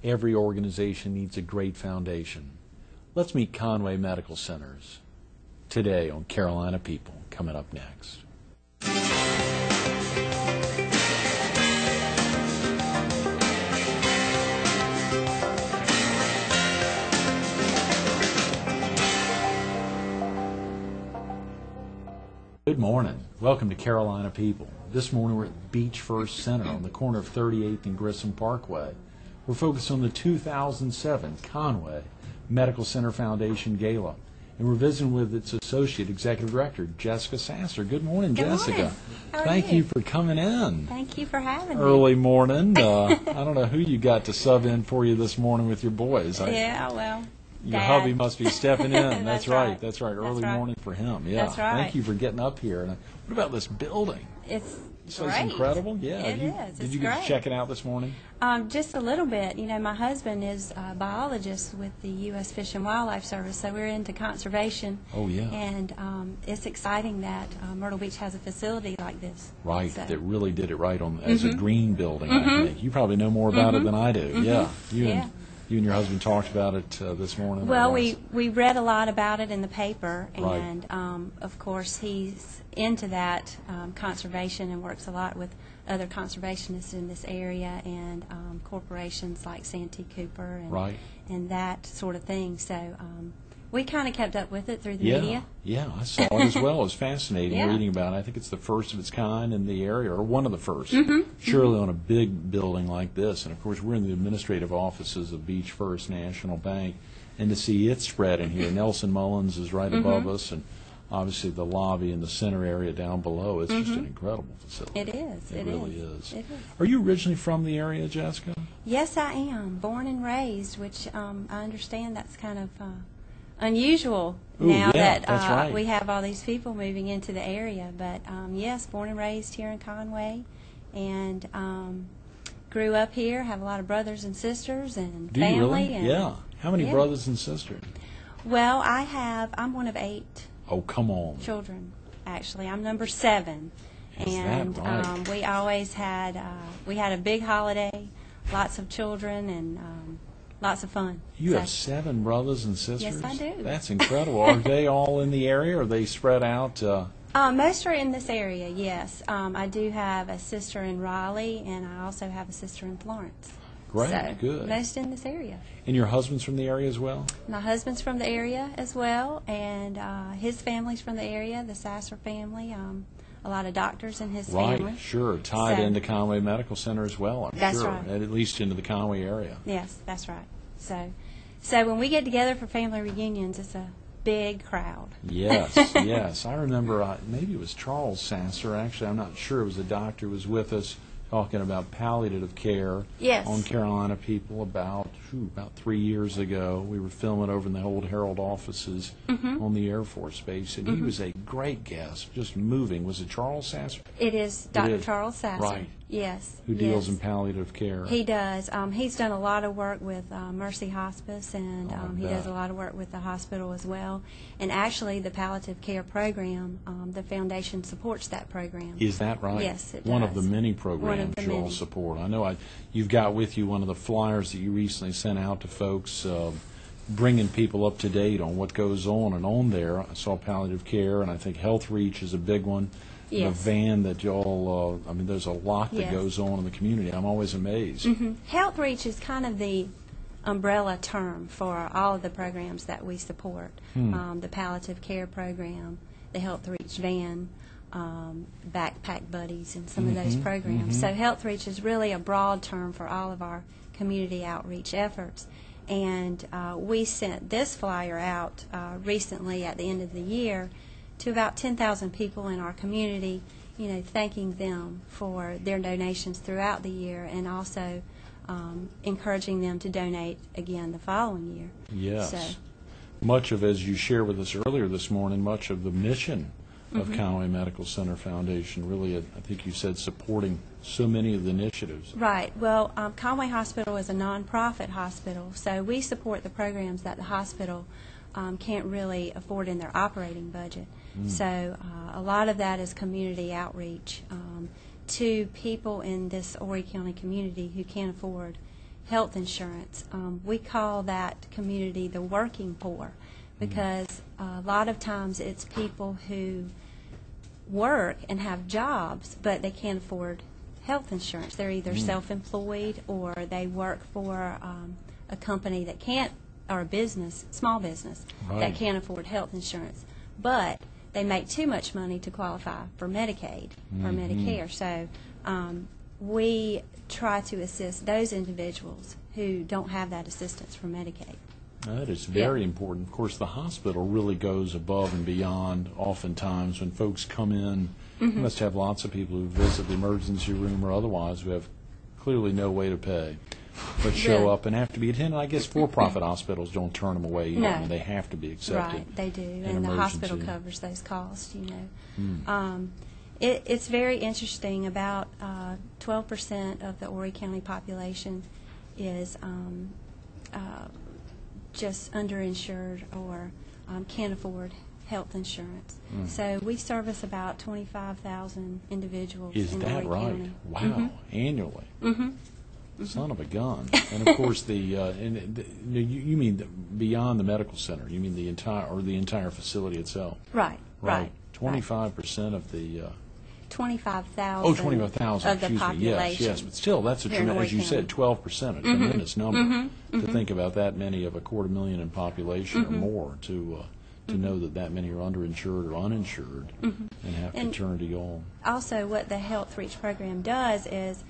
Every organization needs a great foundation. Let's meet Conway Medical Centers today on Carolina People, coming up next. Good morning. Welcome to Carolina People. This morning we're at Beach First Center on the corner of 38th and Grissom Parkway. We're focused on the 2007 Conway Medical Center Foundation Gala. And we're visiting with its Associate Executive Director, Jessica Sasser. Good morning, Jessica. Morning. How are Thank you for coming in. Thank you for having me. Early morning. I don't know who you got to sub in for you this morning with your boys. Yeah, well, Your Dad. hubby must be stepping in. That's right. That's right. Early right. morning for him. Yeah. That's right. Thank you for getting up here. And what about this building? It's So great. it's incredible. Yeah. It is. Did It's you get to great. check it out this morning? Just a little bit. You know, my husband is a biologist with the U.S. Fish and Wildlife Service, so we're into conservation. Oh, yeah. And it's exciting that Myrtle Beach has a facility like this. Right. So. That really did it right on as a green building, I think. You probably know more about it than I do. Yeah. You and your husband talked about it this morning. Well, we read a lot about it in the paper, Right. and of course he's into that conservation and works a lot with other conservationists in this area and corporations like Santee Cooper and, Right. and that sort of thing. So we kind of kept up with it through the Yeah. media. Yeah, I saw it as well. It was fascinating Yeah. reading about it. I think it's the first of its kind in the area, or one of the first. Mm-hmm. Surely on a big building like this. And, of course, we're in the administrative offices of Beach First National Bank. And to see it spread in here, Nelson Mullins is right above us, and obviously the lobby in the center area down below. It's just an incredible facility. It is. It really is. It is. Are you originally from the area, Jessica? Yes, I am. Born and raised, which I understand that's kind of unusual Ooh, now yeah, that that's right. we have all these people moving into the area. But yes, born and raised here in Conway, and grew up here. Have a lot of brothers and sisters and Do family. you really? And, Yeah. How many yeah. brothers and sisters? Well, I'm one of 8 Oh, come on. children. Actually, I'm number 7. Is that And right? we always had we had a big holiday, lots of children, and lots of fun. You So- have 7 brothers and sisters? Yes, I do. That's incredible. Are they all in the area, or are they spread out? Most are in this area, yes. I do have a sister in Raleigh, and I also have a sister in Florence. Great, So, good. most in this area. And your husband's from the area as well? My husband's from the area as well, and his family's from the area, the Sasser family. A lot of doctors in his family. Right, sure. Tied So- into Conway Medical Center as well, I'm That's sure. right. At least into the Conway area. Yes, that's right. So when we get together for family reunions, it's a big crowd. Yes, yes. I remember, maybe it was Charles Sasser, actually, I'm not sure. It was a doctor who was with us talking about palliative care Yes. on Carolina People about 3 years ago. We were filming over in the old Herald offices on the Air Force Base, and he was a great guest, just moving. Was it Charles Sasser? It is Dr. is. Charles Sasser. Right. Yes. Who deals yes. in palliative care? He does. He's done a lot of work with Mercy Hospice, and Oh, I he bet. does a lot of work with the hospital as well. And actually, the palliative care program, the foundation supports that program. Is that right? Yes, it One of the does. many One programs of the you all many. support. I know you've got with you one of the flyers that you recently sent out to folks, bringing people up to date on what goes on. And on there, I saw palliative care, and I think Health Reach is a big one. Yes. The van that y'all, there's a lot that Yes. goes on in the community. I'm always amazed. Health Reach is kind of the umbrella term for all of the programs that we support. The palliative care program, the Health Reach van, Backpack Buddies, and some of those programs. So Health Reach is really a broad term for all of our community outreach efforts. And we sent this flyer out recently at the end of the year to about 10,000 people in our community, thanking them for their donations throughout the year, and also encouraging them to donate again the following year. Yes. So, Much of, as you shared with us earlier this morning, much of the mission of Conway Medical Center Foundation, really, I think you said, supporting so many of the initiatives. right. Well, Conway Hospital is a nonprofit hospital, so we support the programs that the hospital can't really afford in their operating budget. So a lot of that is community outreach to people in this Horry County community who can't afford, health insurance. We call that community the working poor, because a lot of times it's people who work and have jobs, but they can't afford health insurance. They're either self-employed, or they work for a company that can't, or a business, small business, that can't afford health insurance. But they make too much money to qualify for Medicaid or Medicare. So we try to assist those individuals who don't have that assistance from Medicaid. That is very important. Of course, the hospital really goes above and beyond. Oftentimes when folks come in, you must have lots of people who visit the emergency room or otherwise who have clearly no way to pay, but show up and have to be attended. I guess for-profit hospitals don't turn them away either. No. I mean, they have to be accepted. Right, they do, in and the hospital emergency. covers those costs, you know. It's very interesting. About 12% of the Horry County population is just underinsured or can't afford health insurance. So we service about 25,000 individuals Is in that Horry right? County. Wow, annually. Son of a gun. And of course, you mean beyond the medical center? You mean the entire facility itself? Right. 25% of the. 25,000. Oh, 25,000. of the Excuse me. population. Yes, but still, that's a here in tremendous. As you Horry said, 12%, a tremendous number. To think about that many of a 250,000 in population or more, to know that many are underinsured or uninsured and have to turn to y'all. Also, what the Health Reach program does is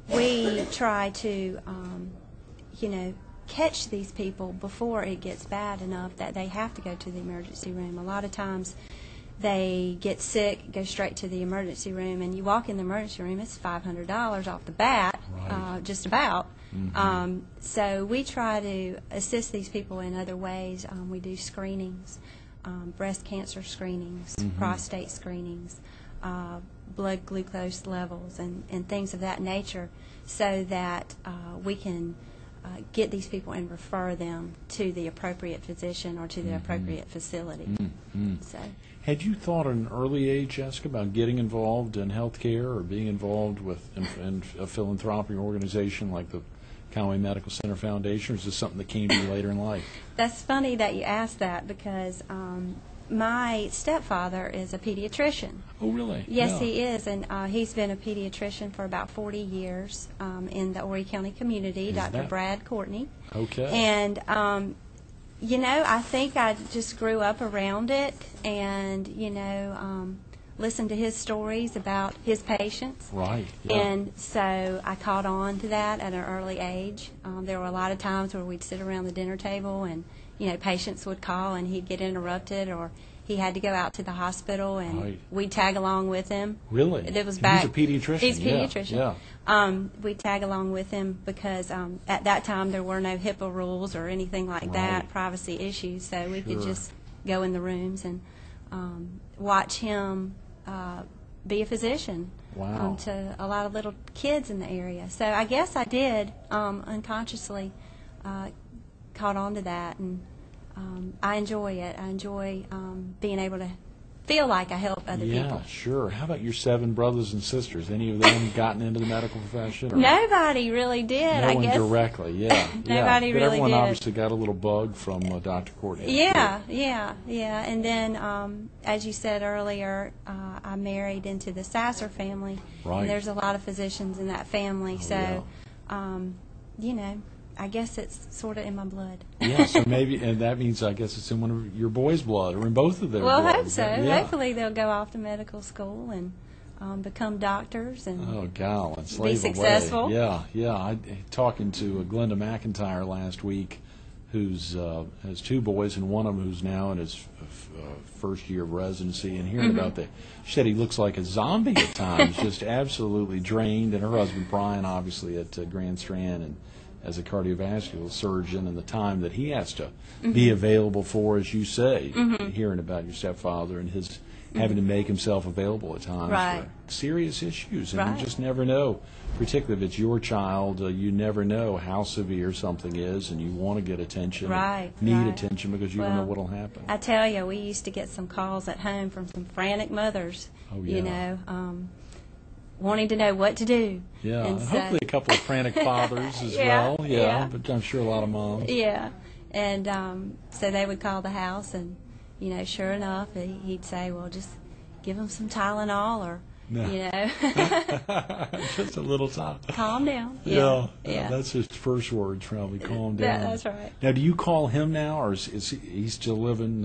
we try to, catch these people before it gets bad enough that they have to go to the emergency room. A lot of times they get sick, go straight to the emergency room, and you walk in the emergency room, it's $500 off the bat, just about. So we try to assist these people in other ways. We do screenings, breast cancer screenings, prostate screenings, blood glucose levels, and things of that nature, so that we can get these people and refer them to the appropriate physician or to the appropriate facility. So. Had you thought at an early age, Jessica, about getting involved in healthcare or being involved with in a philanthropic organization like the Conway Medical Center Foundation, or is this something that came to you later in life? That's funny that you asked that, because my stepfather is a pediatrician. Oh, really? Yes, Yeah. he is, and he's been a pediatrician for about 40 years in the Horry County community, Dr. Brad Courtney. Okay. And, I think I just grew up around it and, listened to his stories about his patients. Right. Yeah. And so I caught on to that at an early age. There were a lot of times where we'd sit around the dinner table and, patients would call and he'd get interrupted, or he had to go out to the hospital, and we'd tag along with him. Really? It was He's back. a pediatrician. He's a pediatrician. Yeah. We'd tag along with him because at that time there were no HIPAA rules or anything like that, privacy issues, so we could just go in the rooms and watch him be a physician to a lot of little kids in the area. So I guess I did unconsciously caught on to that, and I enjoy it. I enjoy being able to feel like I help other people. Yeah, sure. How about your 7 brothers and sisters? Any of them gotten into the medical profession? Or? Nobody really did, No I one guess. directly, yeah. Nobody but really everyone did. obviously got a little bug from Dr. Courtney. Yeah. And then, as you said earlier, I married into the Sasser family. Right. And there's a lot of physicians in that family, I guess it's sort of in my blood. Yeah, so maybe, and that means I guess it's in one of your boys' blood, or in both of their Well, blood. I hope so. Yeah. Hopefully they'll go off to medical school and become doctors and Gala, slave successful. Away. Yeah. I talking to Glenda McIntyre last week, who's has 2 boys, and one of them who's now in his first year of residency, and hearing about she said he looks like a zombie at times, just absolutely drained, and her husband Brian, obviously at Grand Strand, and as a cardiovascular surgeon, and the time that he has to be available for, as you say, hearing about your stepfather and his having to make himself available at times for serious issues. And you just never know, particularly if it's your child, you never know how severe something is, and you want to get attention, need attention, because you don't know what will happen. I tell you, we used to get some calls at home from some frantic mothers, wanting to know what to do. Yeah, And and so, hopefully a couple of frantic fathers as Yeah, well. yeah. But I'm sure a lot of moms. yeah. And so they would call the house, and, sure enough, he'd say, well, just give them some Tylenol or, No. Just a little time. calm down. Yeah, Yeah. that's his first words, probably. Calm down. That's right. Now, do you call him now, or is he still living?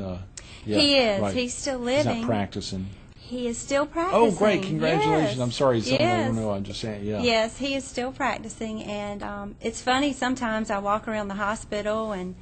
Yeah, He is. right. He's still He's living. not practicing. He is still practicing. Oh, great! Congratulations. Yes. I'm sorry, something I Yes. don't know. I'm just saying. Yeah. Yes, he is still practicing, and it's funny. Sometimes I walk around the hospital, and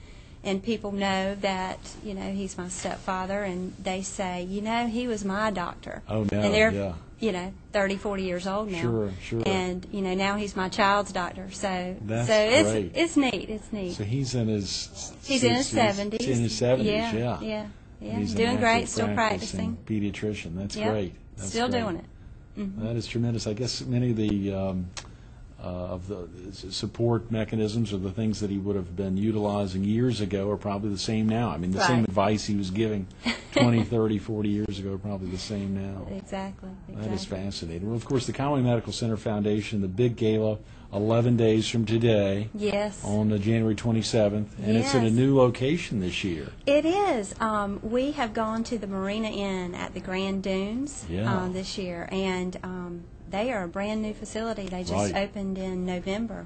people know that he's my stepfather, and they say, he was my doctor. Oh no. And they're yeah. 30, 40 years old now. Sure. Sure. And now he's my child's doctor. So That's it's great. It's neat. It's neat. So he's in his. He's in his 60s. 70s. He's in his 70s. Yeah. Yeah. Yeah. And he's an Doing great. active Still practicing. pediatrician. That's Yep. great. That's Still great. doing it. Mm-hmm. That is tremendous. I guess many of the support mechanisms or the things that he would have been utilizing years ago are probably the same now. I mean, the same Right. advice he was giving 20, 30, 40 years ago are probably the same now. Exactly. That is fascinating. Well, of course, the Conway Medical Center Foundation, the big gala, 11 days from today. Yes. On January 27th, and it's at a Yes. new location this year. It is. We have gone to the Marina Inn at the Grand Dunes Yeah. this year, and they are a brand new facility. They just Right. opened in November,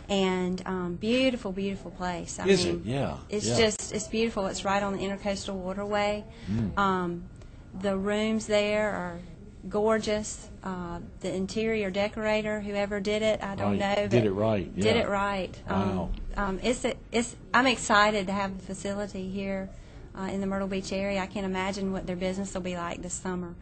and beautiful, beautiful place. I Is mean, it? Yeah. It's yeah. it's beautiful. It's right on the Intercoastal Waterway. The rooms there are gorgeous. The interior decorator, whoever did it, I don't Right. know. Did but it right. Yeah. Did it right. Wow. I'm excited to have a facility here in the Myrtle Beach area. I can't imagine what their business will be like this summer.